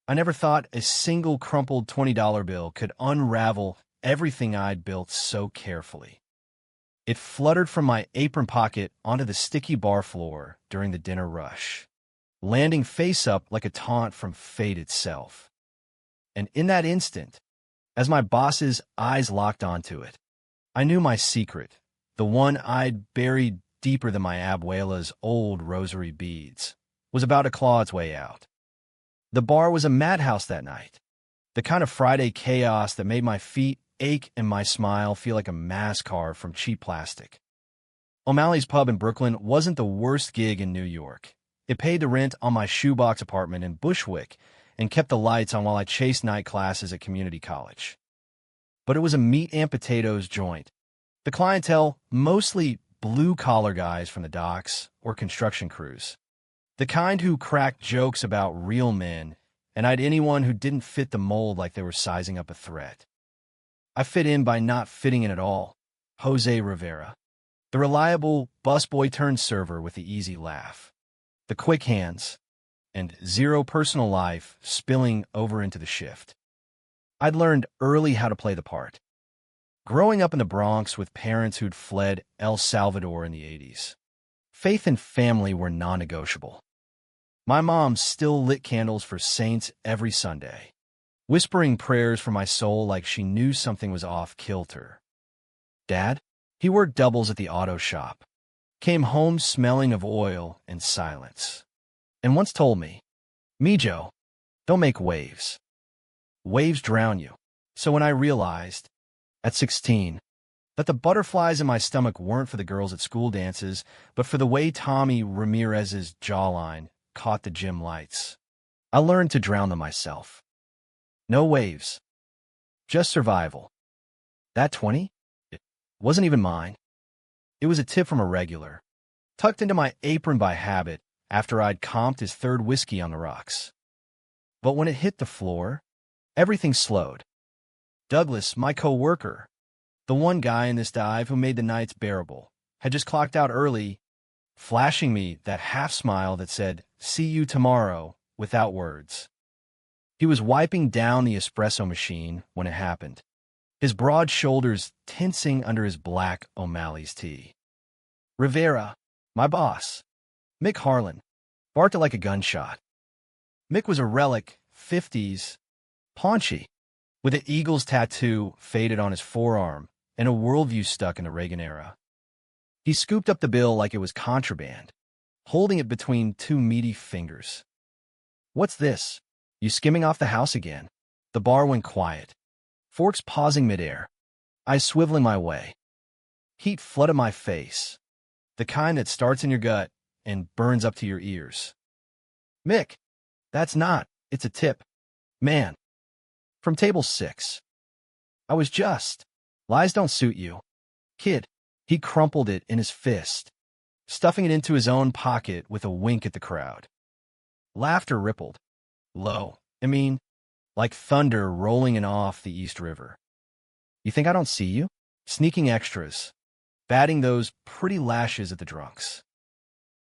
I never thought a single crumpled $20 bill could unravel everything I'd built so carefully. It fluttered from my apron pocket onto the sticky bar floor during the dinner rush, landing face up like a taunt from fate itself. And in that instant, as my boss's eyes locked onto it, I knew my secret, the one I'd buried deeper than my abuela's old rosary beads, was about to claw its way out. The bar was a madhouse that night, the kind of Friday chaos that made my feet ache and my smile feel like a mask carved from cheap plastic. O'Malley's Pub in Brooklyn wasn't the worst gig in New York. It paid the rent on my shoebox apartment in Bushwick and kept the lights on while I chased night classes at community college. But it was a meat and potatoes joint. The clientele, mostly blue-collar guys from the docks or construction crews. The kind who cracked jokes about real men and eyed anyone who didn't fit the mold like they were sizing up a threat. I fit in by not fitting in at all. Jose Rivera, the reliable busboy-turned-server with the easy laugh, the quick hands, and zero personal life spilling over into the shift. I'd learned early how to play the part. Growing up in the Bronx with parents who'd fled El Salvador in the 80s, faith and family were non-negotiable. My mom still lit candles for saints every Sunday, whispering prayers for my soul like she knew something was off kilter. Dad, he worked doubles at the auto shop, came home smelling of oil and silence, and once told me, "Mijo, don't make waves. Waves drown you." So when I realized, at 16, that the butterflies in my stomach weren't for the girls at school dances, but for the way Tommy Ramirez's jawline caught the gym lights, I learned to drown them myself. No waves, just survival. That 20? It wasn't even mine. It was a tip from a regular, tucked into my apron by habit after I'd comped his third whiskey on the rocks. But when it hit the floor, everything slowed. Douglas, my co-worker, the one guy in this dive who made the nights bearable, had just clocked out early, flashing me that half smile that said, "See you tomorrow," without words. He was wiping down the espresso machine when it happened, his broad shoulders tensing under his black O'Malley's tee. Rivera, my boss, Mick Harlan, barked it like a gunshot. Mick was a relic, 50s, paunchy, with an Eagles tattoo faded on his forearm and a worldview stuck in the Reagan era. He scooped up the bill like it was contraband, holding it between two meaty fingers. "What's this? You skimming off the house again?" The bar went quiet, forks pausing midair, eyes swiveling my way. Heat flooded my face, the kind that starts in your gut and burns up to your ears. "Mick, that's not, it's a tip. Man." From table 6. I was just. "Lies don't suit you, kid." He crumpled it in his fist, stuffing it into his own pocket with a wink at the crowd. Laughter rippled. Low. Like thunder rolling in off the East River. "You think I don't see you? Sneaking extras. Batting those pretty lashes at the drunks.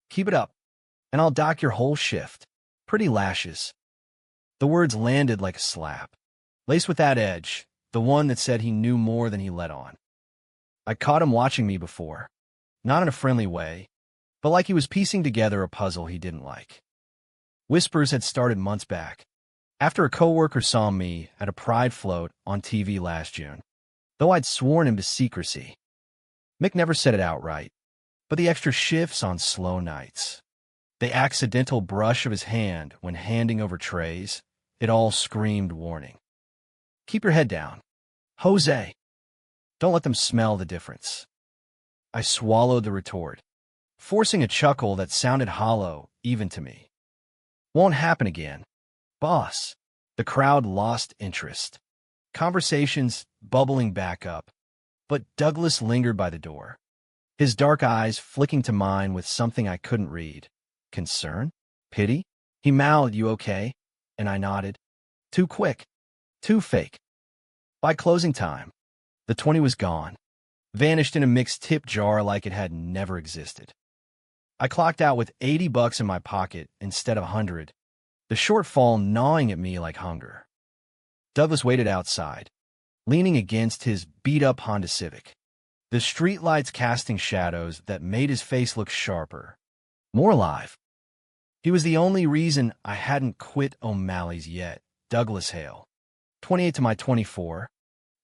Keep it up, and I'll dock your whole shift. Pretty lashes." The words landed like a slap, laced with that edge, the one that said he knew more than he let on. I caught him watching me before, not in a friendly way, but like he was piecing together a puzzle he didn't like. Whispers had started months back, after a coworker saw me at a pride float on TV last June, though I'd sworn him to secrecy. Mick never said it outright, but the extra shifts on slow nights, the accidental brush of his hand when handing over trays, it all screamed warning. "Keep your head down. Jose. Don't let them smell the difference." I swallowed the retort, forcing a chuckle that sounded hollow even to me. "Won't happen again, boss." The crowd lost interest, conversations bubbling back up, but Douglas lingered by the door, his dark eyes flicking to mine with something I couldn't read. Concern? Pity? He mouthed, "You okay?" And I nodded. Too quick. Too fake. By closing time, the 20 was gone, vanished in a mixed tip jar like it had never existed. I clocked out with $80 in my pocket instead of 100, the shortfall gnawing at me like hunger. Douglas waited outside, leaning against his beat-up Honda Civic, the streetlights casting shadows that made his face look sharper, more alive. He was the only reason I hadn't quit O'Malley's yet. Douglas Hale, 28 to my 24,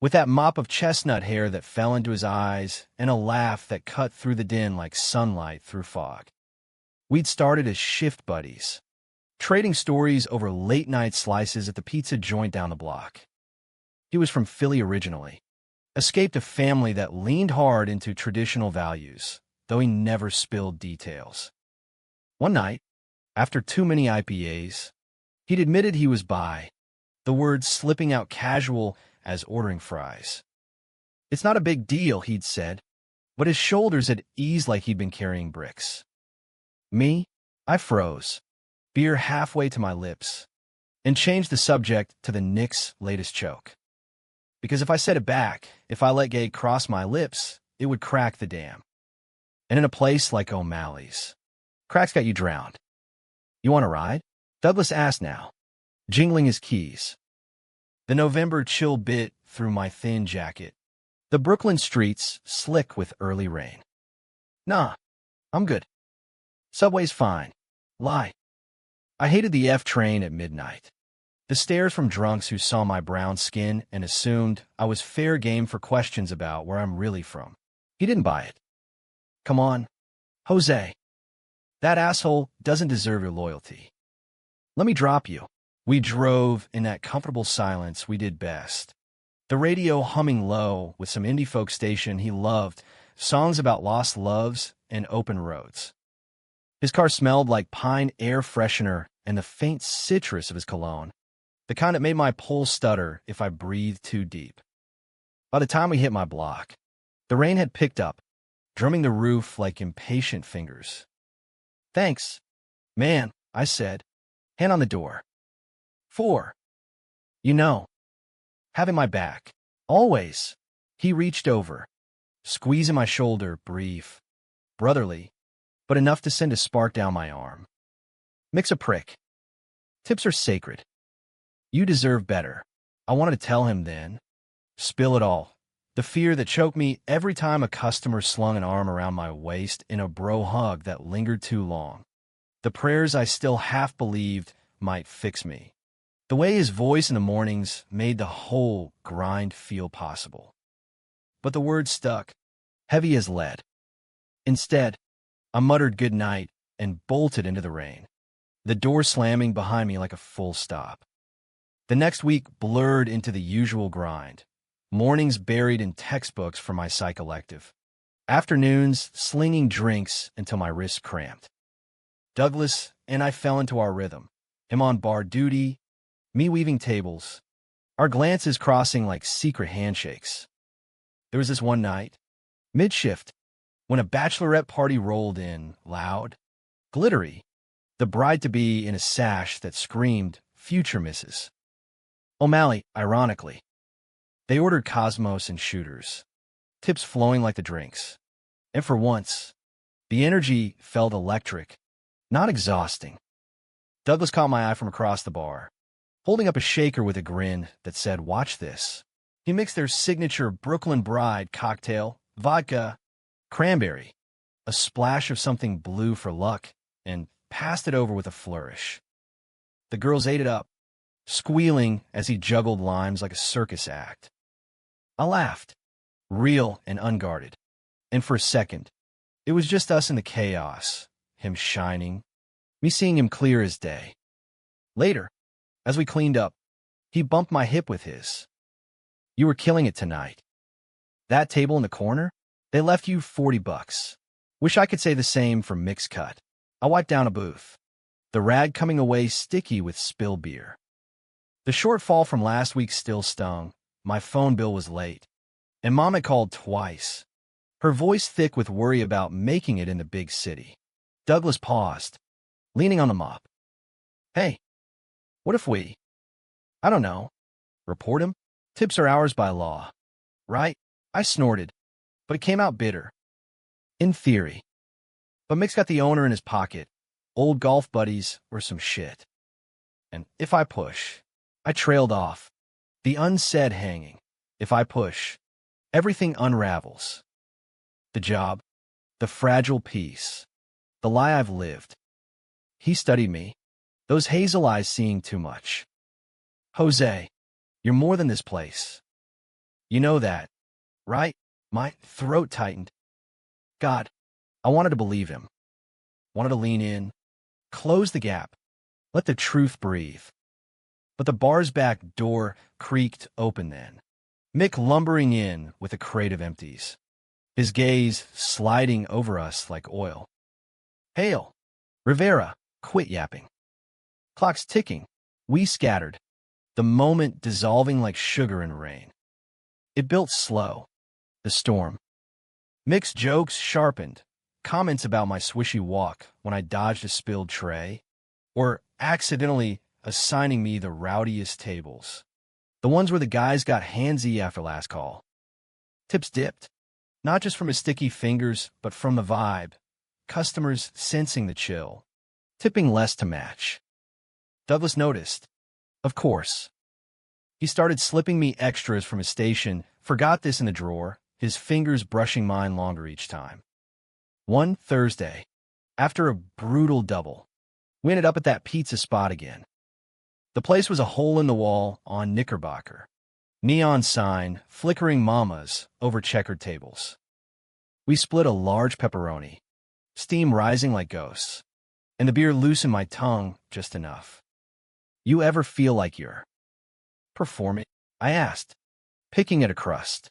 with that mop of chestnut hair that fell into his eyes and a laugh that cut through the din like sunlight through fog. We'd started as shift buddies, trading stories over late-night slices at the pizza joint down the block. He was from Philly originally, escaped a family that leaned hard into traditional values, though he never spilled details. One night, after too many IPAs, he'd admitted he was bi, the words slipping out casual as ordering fries. It's not a big deal, he'd said, but his shoulders had eased like he'd been carrying bricks. Me, I froze, beer halfway to my lips, and changed the subject to the Knicks' latest choke. Because if I said it back, if I let gay cross my lips, it would crack the dam. And in a place like O'Malley's, cracks got you drowned. You want a ride? Douglas asked now, jingling his keys. The November chill bit through my thin jacket, the Brooklyn streets slick with early rain. Nah, I'm good. Subway's fine. Lie. I hated the F train at midnight. The stares from drunks who saw my brown skin and assumed I was fair game for questions about where I'm really from. He didn't buy it. Come on, Jose. That asshole doesn't deserve your loyalty. Let me drop you. We drove in that comfortable silence we did best. The radio humming low with some indie folk station he loved, songs about lost loves and open roads. His car smelled like pine air freshener and the faint citrus of his cologne, the kind that made my pulse stutter if I breathed too deep. By the time we hit my block, the rain had picked up, drumming the roof like impatient fingers. Thanks, man, I said, hand on the door. For, you know, having my back. Always. He reached over, squeezing my shoulder, brief, brotherly, but enough to send a spark down my arm. Mix a prick. Tips are sacred. You deserve better. I wanted to tell him then. Spill it all. The fear that choked me every time a customer slung an arm around my waist in a bro hug that lingered too long. The prayers I still half believed might fix me. The way his voice in the mornings made the whole grind feel possible. But the words stuck, heavy as lead. Instead, I muttered good night and bolted into the rain, the door slamming behind me like a full stop. The next week blurred into the usual grind. Mornings buried in textbooks for my psych elective. Afternoons slinging drinks until my wrists cramped. Douglas and I fell into our rhythm, him on bar duty, me weaving tables, our glances crossing like secret handshakes. There was this one night, mid-shift, when a bachelorette party rolled in, loud, glittery, the bride-to-be in a sash that screamed future misses. O'Malley, ironically. They ordered Cosmos and shooters, tips flowing like the drinks. And for once, the energy felt electric, not exhausting. Douglas caught my eye from across the bar, holding up a shaker with a grin that said, "Watch this." He mixed their signature Brooklyn Bride cocktail, vodka, cranberry, a splash of something blue for luck, and passed it over with a flourish. The girls ate it up, squealing as he juggled limes like a circus act. I laughed, real and unguarded, and for a second, it was just us in the chaos, him shining, me seeing him clear as day. Later, as we cleaned up, he bumped my hip with his. "You were killing it tonight. That table in the corner, they left you $40. Wish I could say the same for Mixed Cut." I wiped down a booth, the rag coming away sticky with spilled beer. The shortfall from last week still stung. My phone bill was late, and Mom had called twice, her voice thick with worry about making it in the big city. Douglas paused, leaning on the mop. "Hey, what if we, I don't know, report him? Tips are ours by law, right?" I snorted, but it came out bitter. In theory. But Mick's got the owner in his pocket, old golf buddies or some shit. And if I push, I trailed off. The unsaid hanging. If I push, everything unravels. The job, the fragile piece, the lie I've lived. He studied me, those hazel eyes seeing too much. Jose, you're more than this place. You know that, right? My throat tightened. God, I wanted to believe him. Wanted to lean in, close the gap, let the truth breathe. But the bar's back door creaked open then. Mick lumbering in with a crate of empties, his gaze sliding over us like oil. Hail! Rivera, quit yapping. Clock's ticking. We scattered, the moment dissolving like sugar in rain. It built slow, the storm. Mick's jokes sharpened, comments about my swishy walk when I dodged a spilled tray, or accidentally assigning me the rowdiest tables. The ones where the guys got handsy after last call. Tips dipped, not just from his sticky fingers, but from the vibe. Customers sensing the chill, tipping less to match. Douglas noticed. Of course. He started slipping me extras from his station, forgot this in the drawer, his fingers brushing mine longer each time. One Thursday, after a brutal double, we ended up at that pizza spot again. The place was a hole in the wall on Knickerbocker. Neon sign, flickering mamas over checkered tables. We split a large pepperoni, steam rising like ghosts, and the beer loosened my tongue just enough. You ever feel like you're performing? I asked, picking at a crust.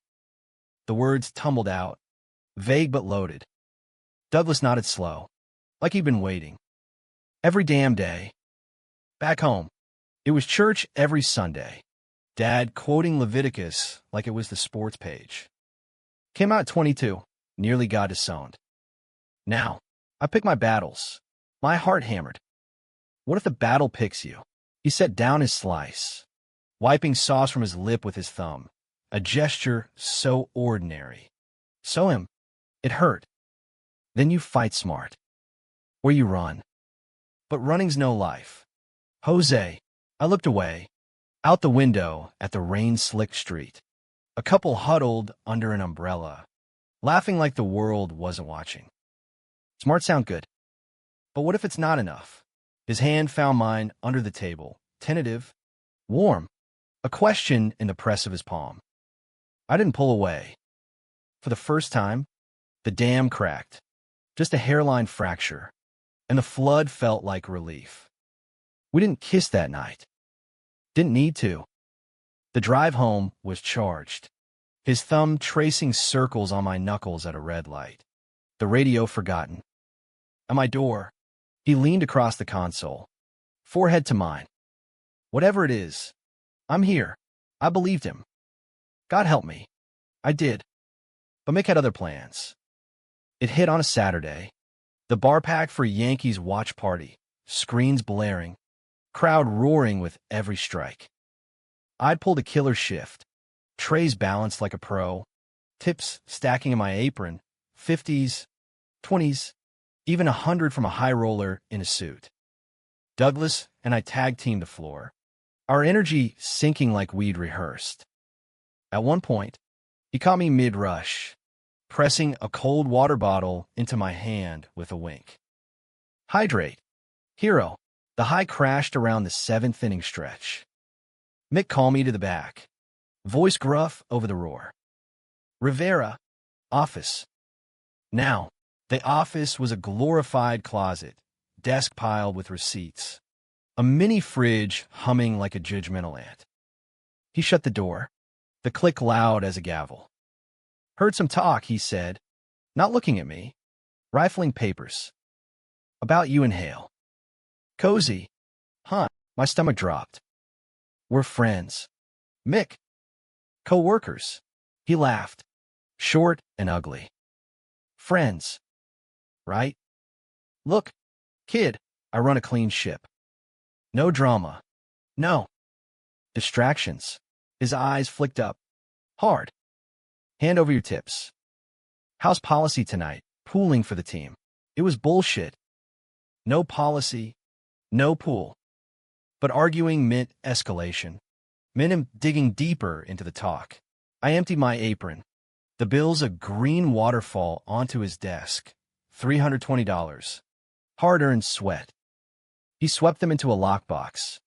The words tumbled out, vague but loaded. Douglas nodded slow, like he'd been waiting. Every damn day. Back home, it was church every Sunday. Dad quoting Leviticus like it was the sports page. Came out at 22, nearly got disowned. Now, I pick my battles. My heart hammered. What if the battle picks you? He set down his slice, wiping sauce from his lip with his thumb, a gesture so ordinary. So it hurt. Then you fight smart. Or you run. But running's no life. Jose, I looked away, out the window at the rain-slicked street. A couple huddled under an umbrella, laughing like the world wasn't watching. Smart sound good. But what if it's not enough? His hand found mine under the table, tentative, warm, a question in the press of his palm. I didn't pull away. For the first time, the dam cracked, just a hairline fracture, and the flood felt like relief. We didn't kiss that night. Didn't need to. The drive home was charged, his thumb tracing circles on my knuckles at a red light. The radio forgotten. At my door, he leaned across the console, forehead to mine. Whatever it is, I'm here. I believed him. God help me. I did. But Mick had other plans. It hit on a Saturday. The bar packed for a Yankees watch party, screens blaring, crowd roaring with every strike. I'd pulled a killer shift, trays balanced like a pro, tips stacking in my apron, 50s, 20s, even 100 from a high roller in a suit. Douglas and I tag-teamed the floor, our energy sinking like we'd rehearsed. At one point, he caught me mid-rush, pressing a cold water bottle into my hand with a wink. Hydrate. Hero. The high crashed around the seventh inning stretch. Mick called me to the back, voice gruff over the roar. Rivera. Office. Now, the office was a glorified closet, desk piled with receipts, a mini fridge humming like a judgmental ant. He shut the door, the click loud as a gavel. Heard some talk, he said, not looking at me, rifling papers. About you and Hale. Cozy. Huh, my stomach dropped. We're friends. Mick. Co-workers. He laughed, short and ugly. Friends. Right? Look, kid, I run a clean ship. No drama. No. Distractions. His eyes flicked up. Hard. Hand over your tips. How's policy tonight? Pooling for the team. It was bullshit. No policy. No pool. But arguing meant escalation, meant him digging deeper into the talk. I emptied my apron. The bill's a green waterfall onto his desk. $320. Hard-earned sweat. He swept them into a lockbox,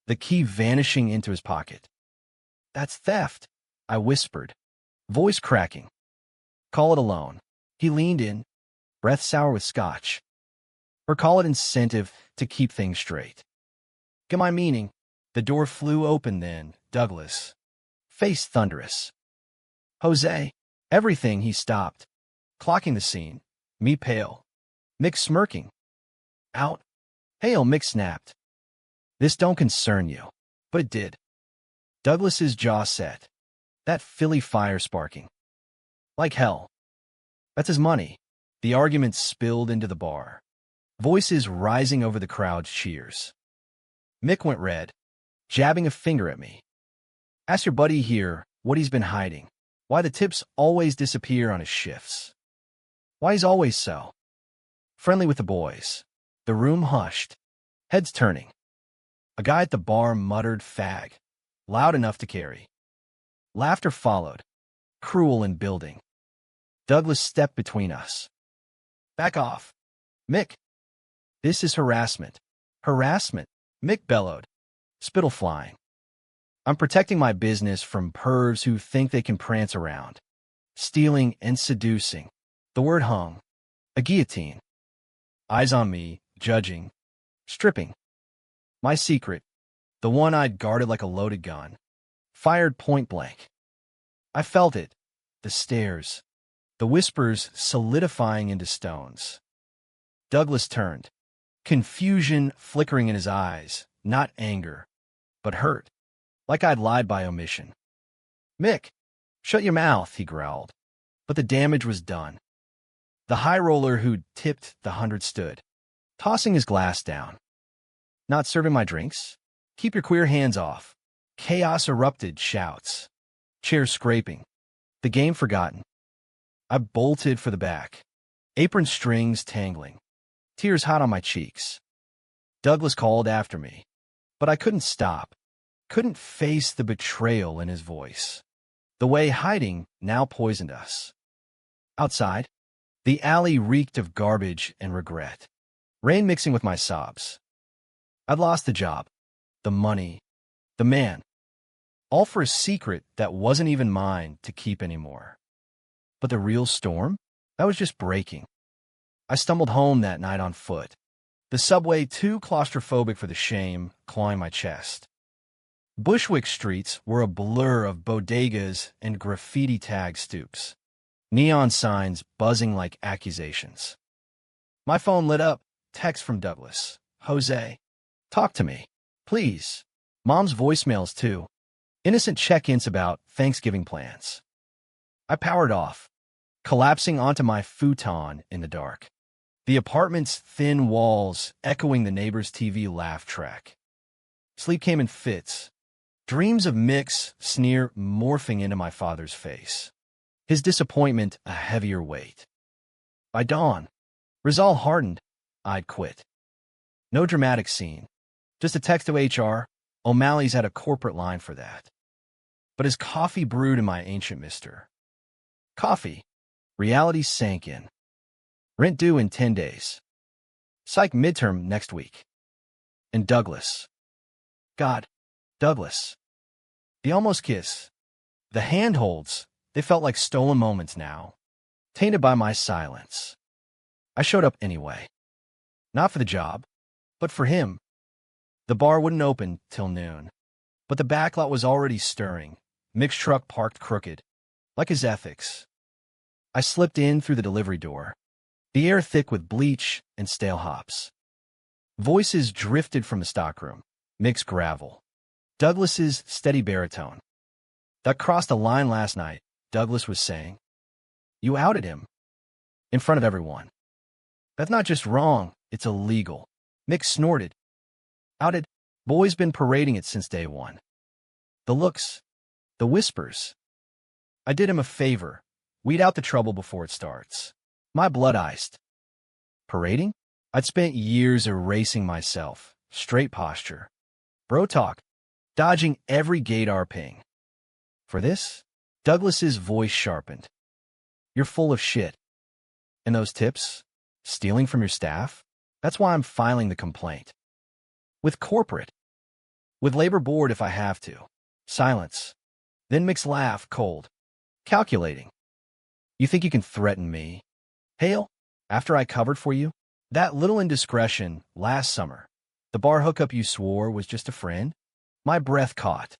the key vanishing into his pocket. That's theft, I whispered, voice cracking. Call it a loan. He leaned in, breath sour with scotch. Or call it incentive to keep things straight. Get my meaning? The door flew open then, Douglas. Face thunderous. Jose. Everything, he stopped. Clocking the scene. Me pale. Mick smirking. Out. Hail, Mick snapped. This don't concern you. But it did. Douglas's jaw set. That Philly fire sparking. Like hell. That's his money. The argument spilled into the bar. Voices rising over the crowd's cheers. Mick went red, jabbing a finger at me. Ask your buddy here what he's been hiding. Why the tips always disappear on his shifts. Why he's always so friendly with the boys. The room hushed, heads turning. A guy at the bar muttered fag, loud enough to carry. Laughter followed, cruel and building. Douglas stepped between us. Back off. Mick. This is harassment. Harassment, Mick bellowed, spittle flying. I'm protecting my business from pervs who think they can prance around. Stealing and seducing. The word hung. A guillotine. Eyes on me, judging. Stripping. My secret, the one I'd guarded like a loaded gun, fired point blank. I felt it. The stares. The whispers solidifying into stones. Douglas turned. Confusion flickering in his eyes, not anger, but hurt, like I'd lied by omission. Mick, shut your mouth, he growled. But the damage was done. The high roller who'd tipped the 100 stood, tossing his glass down. Not serving my drinks? Keep your queer hands off. Chaos erupted, shouts. Chairs scraping. The game forgotten. I bolted for the back. Apron strings tangling. Tears hot on my cheeks. Douglas called after me. But I couldn't stop. Couldn't face the betrayal in his voice. The way hiding now poisoned us. Outside, the alley reeked of garbage and regret. Rain mixing with my sobs. I'd lost the job, the money, the man. All for a secret that wasn't even mine to keep anymore. But the real storm? That was just breaking. I stumbled home that night on foot. The subway too claustrophobic for the shame clawing my chest. Bushwick streets were a blur of bodegas and graffiti-tagged stoops. Neon signs buzzing like accusations. My phone lit up. Text from Douglas. Jose. Talk to me. Please. Mom's voicemails too. Innocent check-ins about Thanksgiving plans. I powered off, collapsing onto my futon in the dark. The apartment's thin walls echoing the neighbor's TV laugh track. Sleep came in fits. Dreams of Mick's sneer morphing into my father's face. His disappointment a heavier weight. By dawn, resolve hardened. I'd quit. No dramatic scene. Just a text to HR. O'Malley's had a corporate line for that. But as coffee brewed in my ancient mister. Coffee. Reality sank in. Rent due in 10 days. Psych midterm next week. And Douglas. God, Douglas. The almost kiss. The handholds, they felt like stolen moments now, tainted by my silence. I showed up anyway. Not for the job, but for him. The bar wouldn't open till noon, but the backlot was already stirring, Mick's truck parked crooked, like his ethics. I slipped in through the delivery door, the air thick with bleach and stale hops. Voices drifted from the stockroom, Mick's gravel, Douglas's steady baritone. That crossed a line last night, Douglas was saying. You outed him. In front of everyone. That's not just wrong, it's illegal. Mick snorted. Outed? Boy's been parading it since day one. The looks. The whispers. I did him a favor. Weed out the trouble before it starts. My blood iced. Parading? I'd spent years erasing myself. Straight posture. Bro talk, dodging every gaydar ping. For this, Douglas's voice sharpened. You're full of shit. And those tips? Stealing from your staff? That's why I'm filing the complaint. With corporate. With labor board if I have to. Silence. Then Mick's laugh, cold. Calculating. You think you can threaten me? Hale, after I covered for you? That little indiscretion last summer. The bar hookup you swore was just a friend? My breath caught.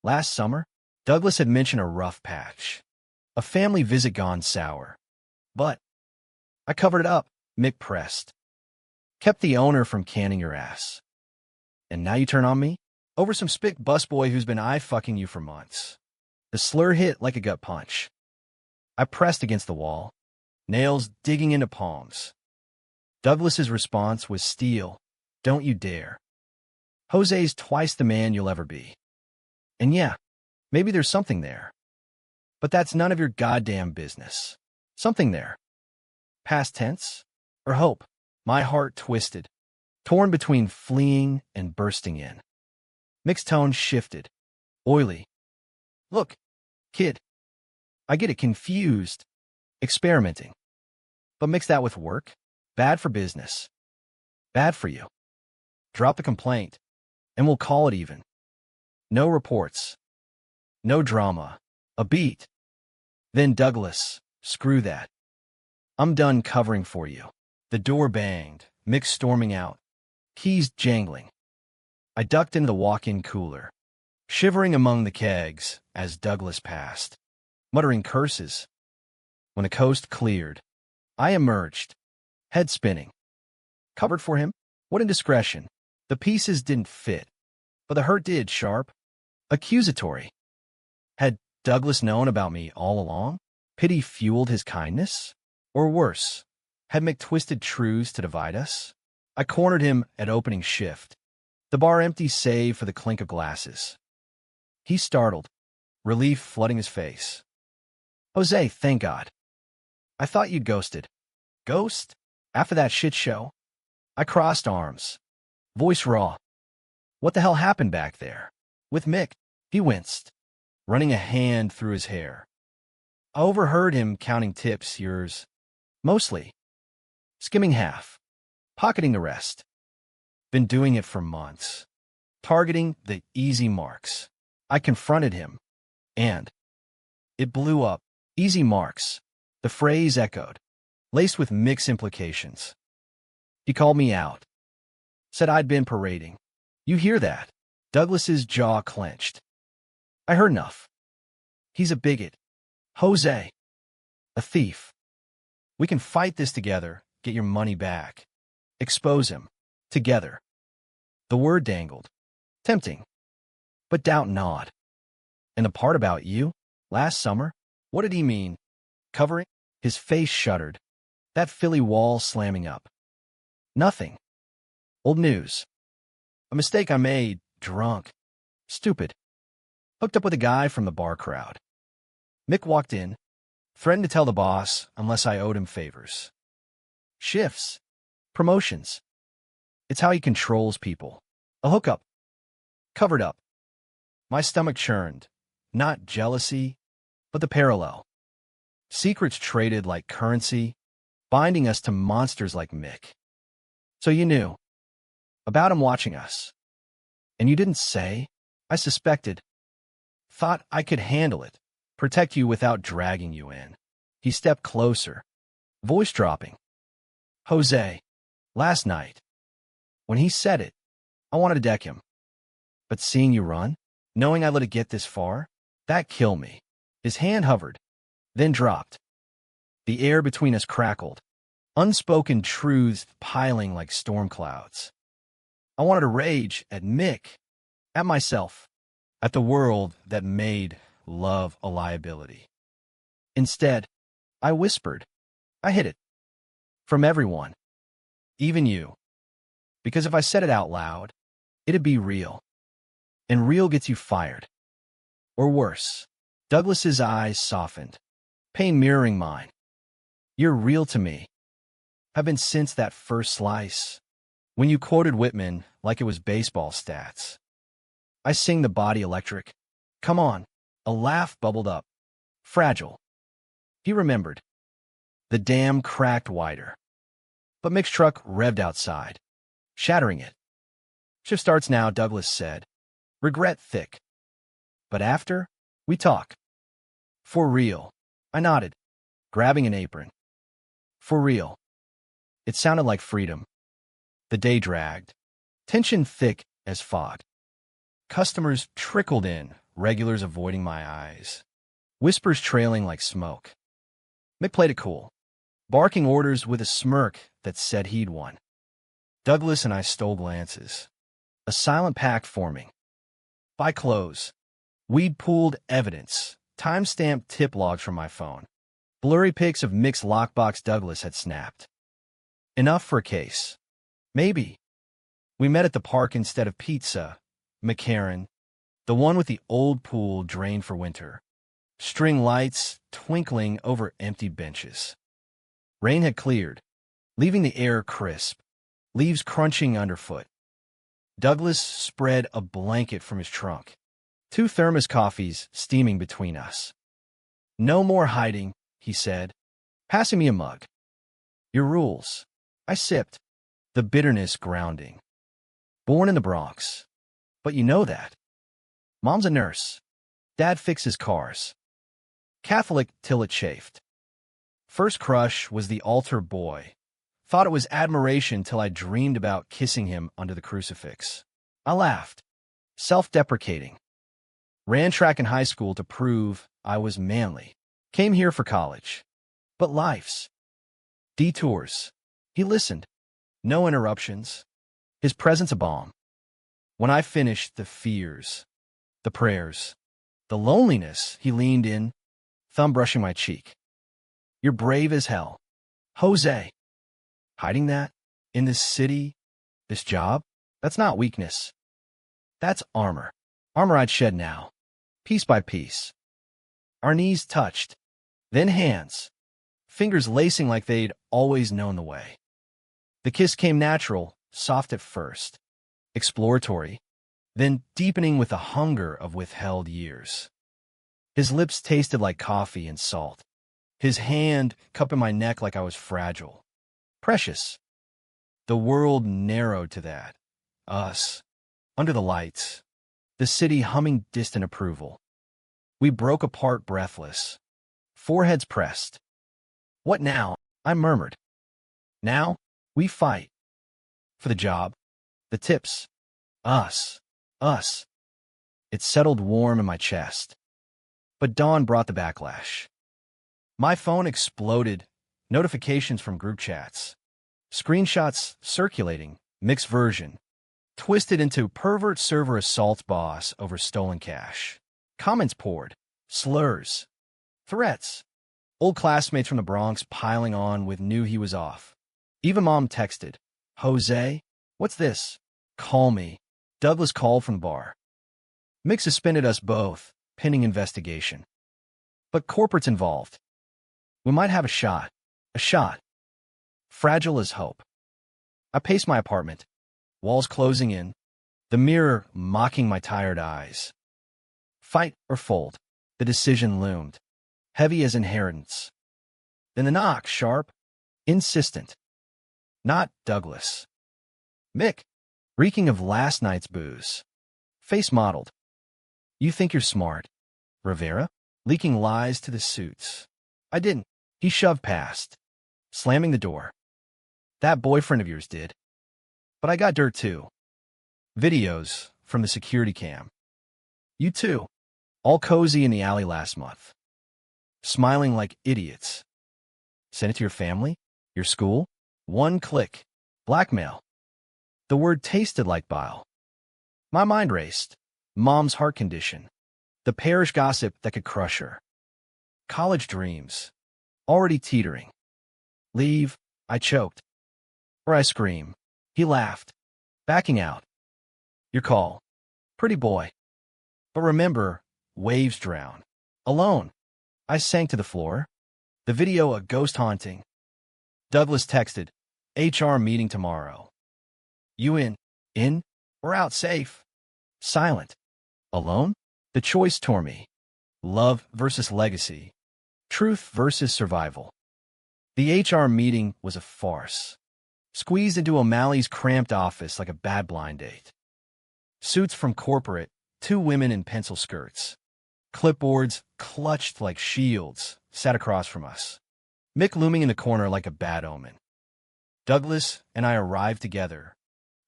Last summer, Douglas had mentioned a rough patch. A family visit gone sour. But I covered it up, Mick pressed. Kept the owner from canning your ass. And now you turn on me? Over some spick busboy who's been eye-fucking you for months. The slur hit like a gut punch. I pressed against the wall, nails digging into palms. Douglas's response was steel. Don't you dare. Jose's twice the man you'll ever be. And yeah, maybe there's something there. But that's none of your goddamn business. Something there. Past tense? Or hope? My heart twisted, torn between fleeing and bursting in. Mick's tone shifted. Oily. Look, kid. I get it, confused. Experimenting. But mix that with work. Bad for business. Bad for you. Drop the complaint, and we'll call it even. No reports. No drama. A beat. Then Douglas, screw that. I'm done covering for you. The door banged, Mick storming out, keys jangling. I ducked into the walk-in cooler, shivering among the kegs as Douglas passed, muttering curses. When the coast cleared, I emerged, head spinning. Covered for him? What indiscretion. The pieces didn't fit, but the hurt did, sharp. Accusatory. Had Douglas known about me all along? Pity fueled his kindness? Or worse, had Mick twisted truths to divide us? I cornered him at opening shift, the bar empty save for the clink of glasses. He startled, relief flooding his face. Jose, thank God. I thought you'd ghosted. Ghost? After that shit show? I crossed arms, voice raw. What the hell happened back there? With Mick, he winced, running a hand through his hair. I overheard him counting tips, yours. Mostly. Skimming half. Pocketing the rest. Been doing it for months. Targeting the easy marks. I confronted him. And it blew up. Easy marks. The phrase echoed, laced with mixed implications. He called me out. Said I'd been parading. You hear that? Douglas's jaw clenched. I heard enough. He's a bigot. Jose. A thief. We can fight this together, get your money back. Expose him. Together. The word dangled. Tempting. But doubt not. And the part about you? Last summer? What did he mean? Covering? His face shuddered. That Philly wall slamming up. Nothing. Old news. A mistake I made. Drunk. Stupid. Hooked up with a guy from the bar crowd. Mick walked in. Threatened to tell the boss unless I owed him favors. Shifts. Promotions. It's how he controls people. A hookup. Covered up. My stomach churned. Not jealousy, but the parallel. Secrets traded like currency, binding us to monsters like Mick. So you knew. About him watching us. And you didn't say? I suspected. Thought I could handle it. Protect you without dragging you in. He stepped closer, voice dropping. Jose, last night. When he said it, I wanted to deck him. But seeing you run, knowing I let it get this far, that killed me. His hand hovered, then dropped. The air between us crackled, unspoken truths piling like storm clouds. I wanted to rage at Mick, at myself, at the world that made love a liability. Instead, I whispered. I hid it. From everyone. Even you. Because if I said it out loud, it'd be real. And real gets you fired. Or worse. Douglas's eyes softened. Pain mirroring mine. You're real to me. Have been since that first slice. When you quoted Whitman like it was baseball stats. I sing the body electric. Come on. A laugh bubbled up. Fragile. He remembered. The dam cracked wider. But Mick's truck revved outside, shattering it. Shift starts now, Douglas said. Regret thick. But after, we talk. For real. I nodded, grabbing an apron. For real. It sounded like freedom. The day dragged, tension thick as fog. Customers trickled in, regulars avoiding my eyes. Whispers trailing like smoke. Mick played it cool, barking orders with a smirk that said he'd won. Douglas and I stole glances. A silent pact forming. By close, we'd pooled evidence, time-stamped tip logs from my phone. Blurry pics of Mick's lockbox Douglas had snapped. Enough for a case. Maybe. We met at the park instead of pizza. McCarran, the one with the old pool drained for winter. String lights twinkling over empty benches. Rain had cleared, leaving the air crisp, leaves crunching underfoot. Douglas spread a blanket from his trunk. 2 thermos coffees steaming between us. No more hiding, he said, passing me a mug. Your rules. I sipped, the bitterness grounding. Born in the Bronx. But you know that. Mom's a nurse. Dad fixes cars. Catholic till it chafed. First crush was the altar boy. Thought it was admiration till I dreamed about kissing him under the crucifix. I laughed, self-deprecating. Ran track in high school to prove I was manly. Came here for college. But life's detours. He listened. No interruptions. His presence a balm. When I finished the fears, the prayers, the loneliness, he leaned in, thumb brushing my cheek. You're brave as hell. Jose. Hiding that? In this city? This job? That's not weakness. That's armor. Armor I'd shed now. Piece by piece. Our knees touched. Then hands. Fingers lacing like they'd always known the way. The kiss came natural, soft at first. Exploratory. Then deepening with the hunger of withheld years. His lips tasted like coffee and salt. His hand cupping my neck like I was fragile. Precious. The world narrowed to that. Us. Under the lights. The city humming distant approval. We broke apart breathless. Foreheads pressed. What now? I murmured. Now, we fight. For the job. The tips. Us. Us. It settled warm in my chest. But dawn brought the backlash. My phone exploded. Notifications from group chats. Screenshots circulating. Mixed version. Twisted into pervert server assault boss over stolen cash. Comments poured. Slurs. Threats. Old classmates from the Bronx piling on with knew he was off. Even mom texted. Jose? What's this? Call me. Douglas called from the bar. Mick suspended us both, pending investigation. But corporate's involved. We might have a shot. A shot. Fragile as hope. I paced my apartment. Walls closing in. The mirror mocking my tired eyes. Fight or fold. The decision loomed. Heavy as inheritance. Then the knock, sharp, insistent. Not Douglas. Mick, reeking of last night's booze. Face mottled. You think you're smart. Rivera, leaking lies to the suits. I didn't. He shoved past, slamming the door. That boyfriend of yours did. But I got dirt too. Videos from the security cam. You too. All cozy in the alley last month. Smiling like idiots. Send it to your family? Your school? One click. Blackmail. The word tasted like bile. My mind raced. Mom's heart condition. The parish gossip that could crush her. College dreams. Already teetering. Leave, I choked. Or I scream. He laughed. Backing out. Your call. Pretty boy. But remember, waves drown. Alone. I sank to the floor. The video a ghost haunting. Douglas texted. HR meeting tomorrow. You in, or out safe? Silent. Alone? The choice tore me. Love versus legacy. Truth versus survival. The HR meeting was a farce. Squeezed into O'Malley's cramped office like a bad blind date. Suits from corporate, two women in pencil skirts. Clipboards, clutched like shields, sat across from us. Mick looming in the corner like a bad omen. Douglas and I arrived together,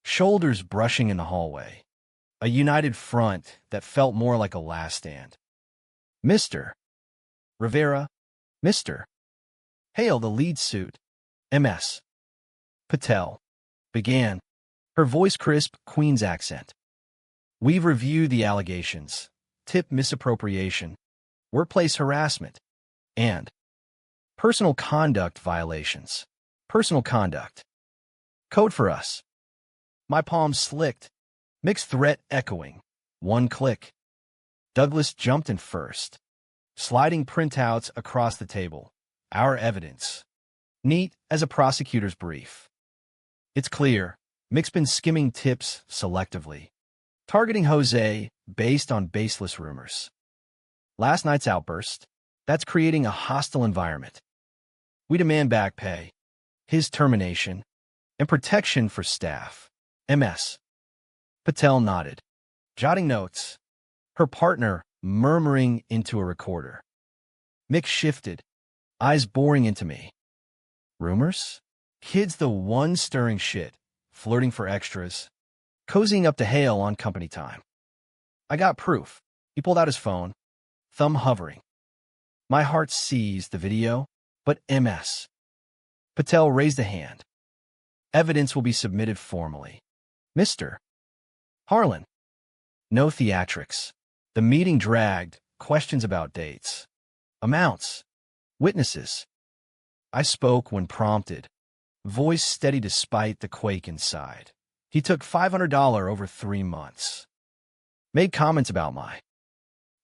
shoulders brushing in the hallway. A united front that felt more like a last stand. Mr. Rivera, Mr. Hail the lead suit. MS. Patel. Began, her voice crisp, Queen's accent. We've reviewed the allegations, tip misappropriation, workplace harassment, and personal conduct violations. Personal conduct. Code for us. My palms slicked, Mick's threat echoing. One click. Douglas jumped in first, sliding printouts across the table. Our evidence. Neat as a prosecutor's brief. It's clear, Mick's been skimming tips selectively, targeting Jose based on baseless rumors. Last night's outburst, that's creating a hostile environment. We demand back pay, his termination, and protection for staff. MS. Patel nodded, jotting notes, her partner murmuring into a recorder. Mick shifted, eyes boring into me. Rumors? Kid's the one stirring shit, flirting for extras, cozying up to Hale on company time. I got proof. He pulled out his phone, thumb hovering. My heart seized the video, but MS. Patel raised a hand. Evidence will be submitted formally. Mr. Harlan. No theatrics. The meeting dragged, questions about dates, amounts, witnesses. I spoke when prompted, voice steady despite the quake inside. He took $500 over 3 months. Made comments about my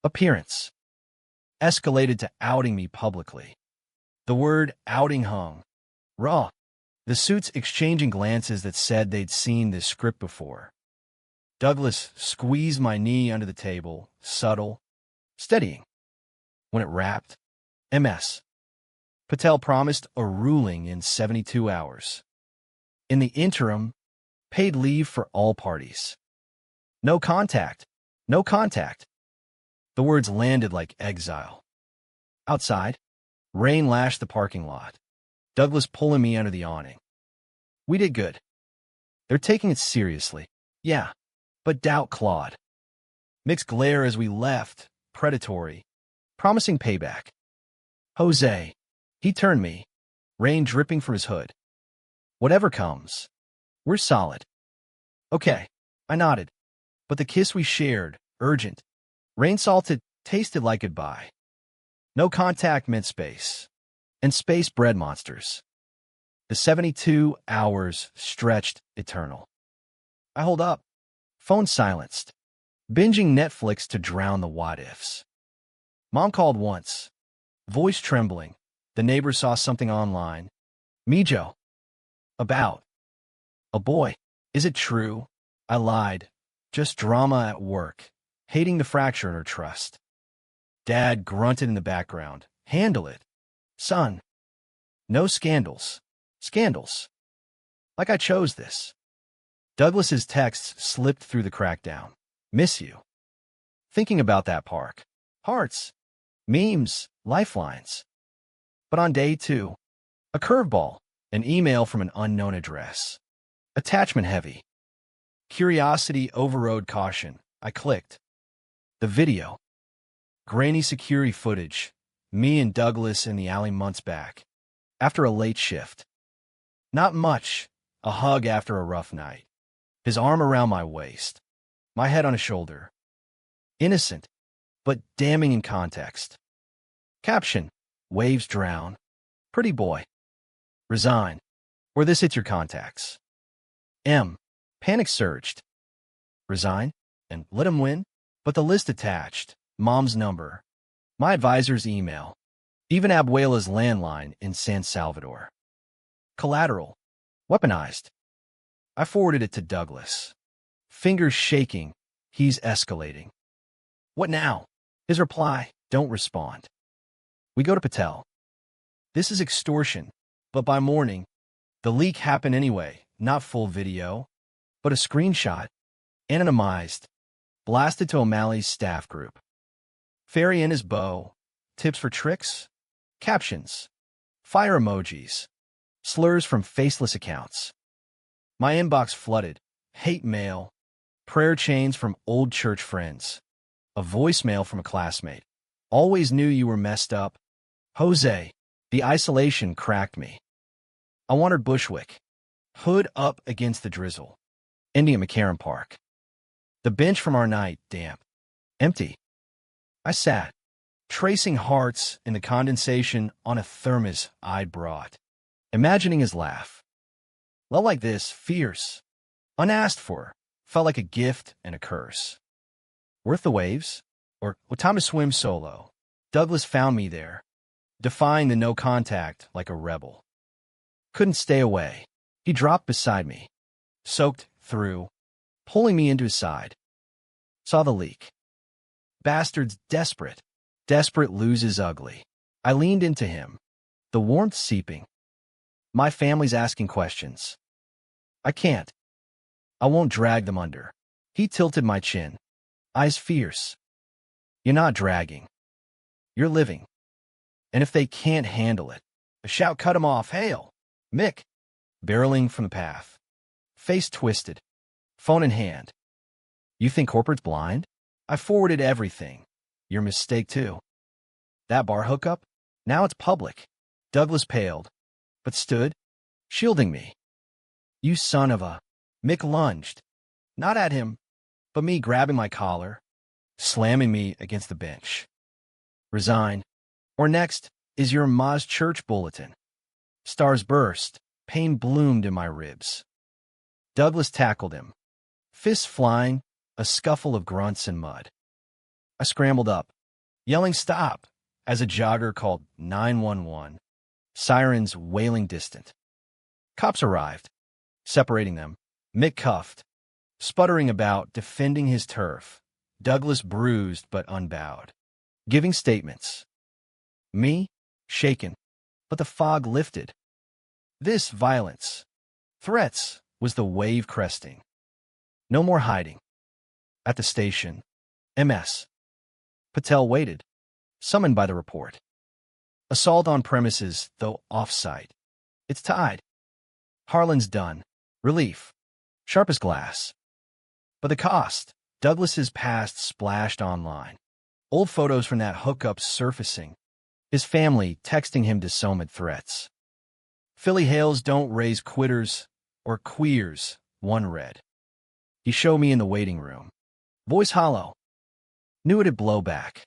appearance. Escalated to outing me publicly. The word outing hung. Raw. The suits exchanging glances that said they'd seen this script before. Douglas squeezed my knee under the table, subtle, steadying. When it wrapped, MS. Patel promised a ruling in 72 hours. In the interim, paid leave for all parties. No contact. No contact. The words landed like exile. Outside, rain lashed the parking lot. Douglas pulling me under the awning. We did good. They're taking it seriously. Yeah, but doubt clawed. Mixed glare as we left, predatory, promising payback. Jose. He turned me, rain dripping from his hood. Whatever comes, we're solid. Okay, I nodded. But the kiss we shared, urgent, rain-salted, tasted like goodbye. No contact meant space. And space bred monsters. The 72 hours stretched eternal. I hold up. Phone silenced. Binging Netflix to drown the what-ifs. Mom called once. Voice trembling. The neighbor saw something online. Mijo. About. A boy. Is it true? I lied. Just drama at work. Hating the fracture in her trust. Dad grunted in the background. Handle it. Son. No scandals. Scandals. Like I chose this. Douglas's texts slipped through the crackdown. Miss you. Thinking about that park. Hearts. Memes. Lifelines. But on day 2, a curveball. An email from an unknown address. Attachment heavy. Curiosity overrode caution. I clicked. The video. Grainy security footage. Me and Douglas in the alley months back. After a late shift. Not much. A hug after a rough night. His arm around my waist. My head on his shoulder. Innocent, but damning in context. Caption. Waves drown. Pretty boy. Resign. Or this hits your contacts. M. Panic surged. Resign? And let him win? But the list attached. Mom's number. My advisor's email. Even Abuela's landline in San Salvador. Collateral. Weaponized. I forwarded it to Douglas. Fingers shaking, he's escalating. What now? His reply, don't respond. We go to Patel. This is extortion, but by morning, the leak happened anyway, not full video, but a screenshot, anonymized, blasted to O'Malley's staff group. Fairy in his bow, tips for tricks, captions, fire emojis, slurs from faceless accounts. My inbox flooded, hate mail, prayer chains from old church friends, a voicemail from a classmate. Always knew you were messed up. Jose, the isolation cracked me. I wanted Bushwick, hood up against the drizzle. Ending at McCarran Park. The bench from our night, damp, empty. I sat, tracing hearts in the condensation on a thermos I'd brought, imagining his laugh. Love like this, fierce, unasked for, felt like a gift and a curse. Worth the waves? Or time to swim solo? Douglas found me there, defying the no contact like a rebel. Couldn't stay away. He dropped beside me, soaked through, pulling me into his side. Saw the leak. Bastard's desperate. Desperate loses ugly. I leaned into him, the warmth seeping. My family's asking questions. I can't. I won't drag them under. He tilted my chin, eyes fierce. You're not dragging. You're living. And if they can't handle it, a shout cut him off. Hail! Mick! Barreling from the path. Face twisted. Phone in hand. You think corporate's blind? I forwarded everything. Your mistake, too. That bar hookup? Now it's public. Douglas paled, but stood, shielding me. You son of a... Mick lunged. Not at him, but me grabbing my collar, slamming me against the bench. Resign. Or next is your Ma's church bulletin. Stars burst. Pain bloomed in my ribs. Douglas tackled him. Fists flying, a scuffle of grunts and mud. I scrambled up, yelling stop, as a jogger called 911, sirens wailing distant. Cops arrived, separating them. Mick cuffed, sputtering about, defending his turf. Douglas bruised but unbowed, giving statements. Me, shaken, but the fog lifted. This violence, threats, was the wave cresting. No more hiding. At the station, MS. Patel waited, summoned by the report. Assault on premises, though off-site. It's tied. Harlan's done. Relief. Sharp as glass. But the cost. Douglas's past splashed online. Old photos from that hookup surfacing. His family texting him dissonant threats. Philly Hales don't raise quitters or queers, one read. He showed me in the waiting room. Voice hollow. Knew it'd blow back.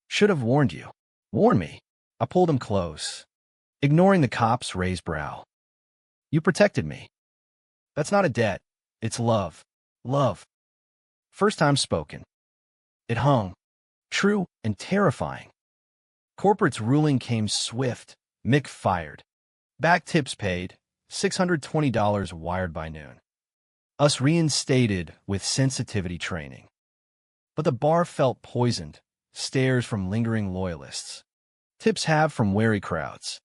Should have warned you. Warn me. I pulled him close, ignoring the cop's raised brow. You protected me. That's not a debt. It's love. Love. First time spoken. It hung. True and terrifying. Corporate's ruling came swift. Mick fired. Back tips paid. $620 wired by noon. Us reinstated with sensitivity training. But the bar felt poisoned. Stares from lingering loyalists. Tips have from wary crowds.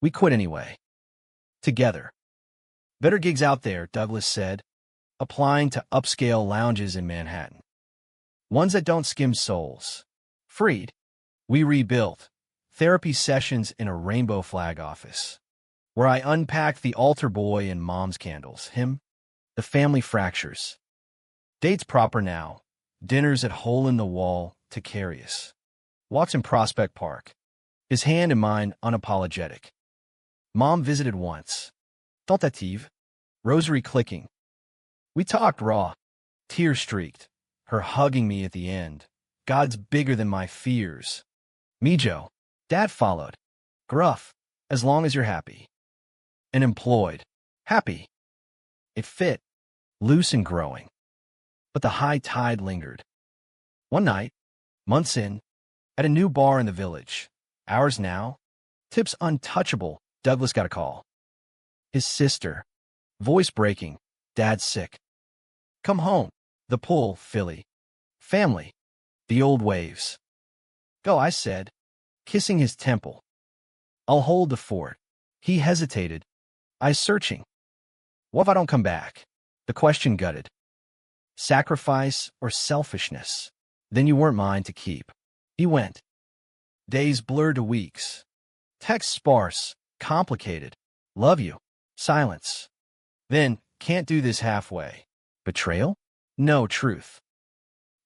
We quit anyway. Together. Better gigs out there, Douglas said, applying to upscale lounges in Manhattan. Ones that don't skim souls. Freed. We rebuilt. Therapy sessions in a rainbow flag office, where I unpacked the altar boy and mom's candles, him, the family fractures. Dates proper now. Dinners at Hole in the Wall, Ticarius. Walks in Prospect Park. His hand in mine unapologetic. Mom visited once. Tentative. Rosary clicking. We talked raw. Tears streaked. Her hugging me at the end. God's bigger than my fears. Mijo. Dad followed. Gruff. As long as you're happy. And employed. Happy. It fit. Loose and growing. But the high tide lingered. One night, months in, at a new bar in the village, ours now, tips untouchable, Douglas got a call. His sister, Voice breaking. Dad's sick. Come home. The pull, Philly. Family. The old waves. Go, I said, kissing his temple. I'll hold the fort. He hesitated. I searching. What if I don't come back? The question gutted. Sacrifice or selfishness? Then you weren't mine to keep. He went. Days blurred to weeks. Text sparse, complicated. Love you. Silence. Then, can't do this halfway. Betrayal? No, truth.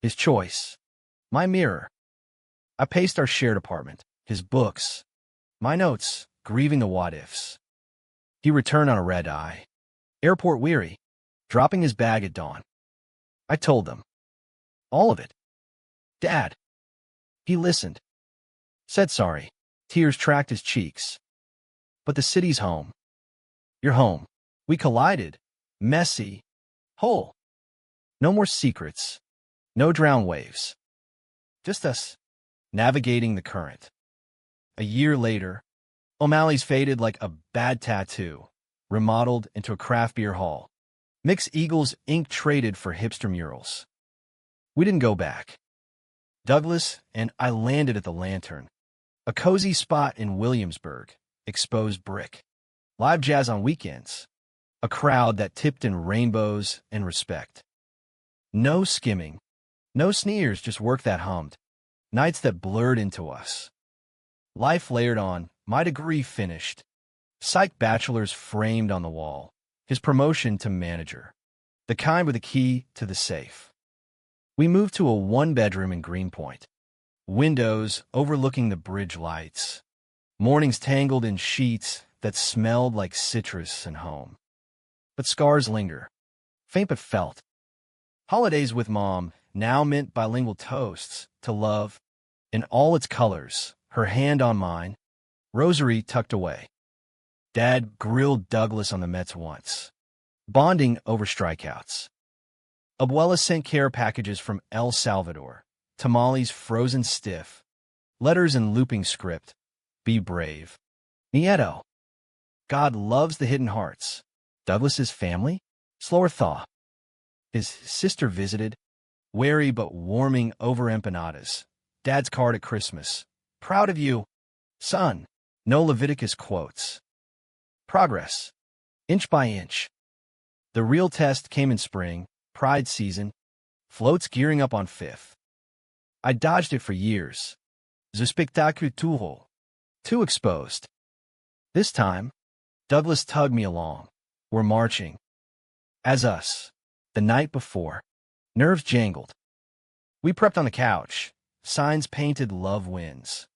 His choice. My mirror. I paced our shared apartment. His books. My notes, grieving the what-ifs. He returned on a red eye. Airport weary. Dropping his bag at dawn. I told them. All of it. Dad. He listened. Said sorry. Tears tracked his cheeks. But the city's home. You're home. We collided. Messy. Whole. No more secrets. No drowned waves. Just us. Navigating the current. A year later, O'Malley's faded like a bad tattoo, remodeled into a craft beer hall. Mix Eagles ink traded for hipster murals. We didn't go back. Douglas and I landed at the Lantern, a cozy spot in Williamsburg, exposed brick. Live jazz on weekends. A crowd that tipped in rainbows and respect. No skimming. No sneers, just work that hummed. Nights that blurred into us. Life layered on, my degree finished. Psych bachelor's framed on the wall. His promotion to manager. The kind with a key to the safe. We moved to a one-bedroom in Greenpoint. Windows overlooking the bridge lights. Mornings tangled in sheets that smelled like citrus and home. But scars linger. Faint but felt. Holidays with Mom now meant bilingual toasts to love in all its colors, her hand on mine, rosary tucked away. Dad grilled Douglas on the Mets once, bonding over strikeouts. Abuela sent care packages from El Salvador, tamales frozen stiff, letters in looping script, be brave. Nieto. God loves the hidden hearts. Douglas's family? Slower thaw. His sister visited, wary but warming over empanadas. Dad's card at Christmas. Proud of you, son. No Leviticus quotes. Progress. Inch by inch. The real test came in spring, Pride season, floats gearing up on 5th. I dodged it for years. The spectacle too exposed. This time, Douglas tugged me along. We're marching. As us. The night before. Nerves jangled. We prepped on the couch. Signs painted love wins.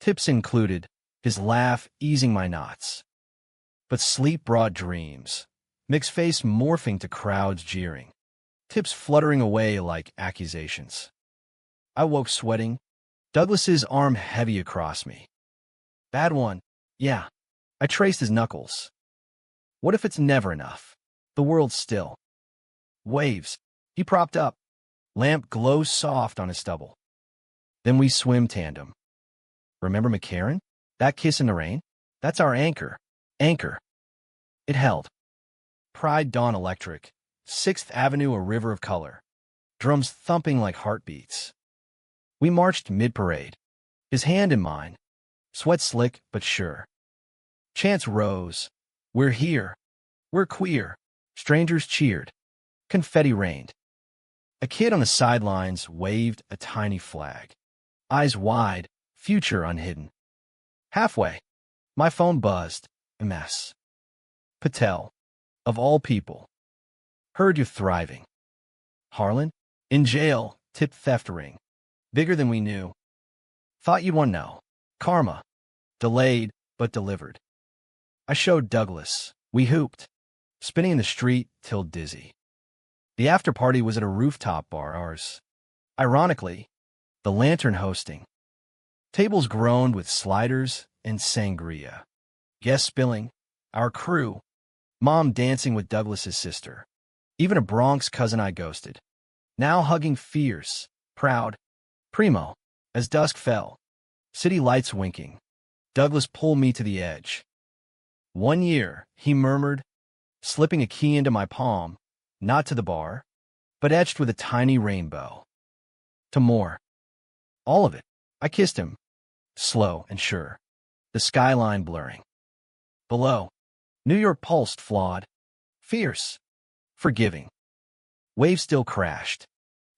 Tips included, his laugh easing my knots. But sleep brought dreams. Mixed face morphing to crowds jeering. Tips fluttering away like accusations. I woke sweating. Douglas's arm heavy across me. Bad one. Yeah. I traced his knuckles. What if it's never enough? The world's still. Waves. He propped up. Lamp glows soft on his stubble. Then we swim tandem. Remember McCarran? That kiss in the rain? That's our anchor. Anchor. It held. Pride Dawn Electric. 6th Avenue a river of color. Drums thumping like heartbeats. We marched mid-parade. His hand in mine. Sweat slick but sure. Chants rose. We're here. We're queer. Strangers cheered. Confetti rained. A kid on the sidelines waved a tiny flag. Eyes wide, future unhidden. Halfway, my phone buzzed. MS. Patel. Of all people. Heard you're thriving. Harlan? In jail, tipped theft ring. Bigger than we knew. Thought you'd want to know. Karma. Delayed, but delivered. I showed Douglas. We hooped. Spinning in the street till dizzy. The after party was at a rooftop bar, ours. Ironically, the Lantern hosting. Tables groaned with sliders and sangria. Guests spilling. Our crew. Mom dancing with Douglas's sister. Even a Bronx cousin I ghosted. Now hugging fierce, proud. Primo. As dusk fell. City lights winking. Douglas pulled me to the edge. 1 year, he murmured. slipping a key into my palm, not to the bar, but etched with a tiny rainbow. To more. All of it. I kissed him, slow and sure, the skyline blurring. Below, New York pulsed flawed, fierce, forgiving. Waves still crashed.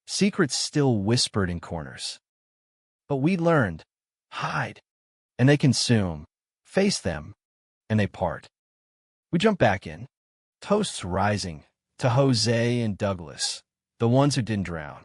Secrets still whispered in corners. But we learned, hide, and they consume, face them, and they part. We jump back in, toasts rising, to Jose and Douglas, the ones who didn't drown.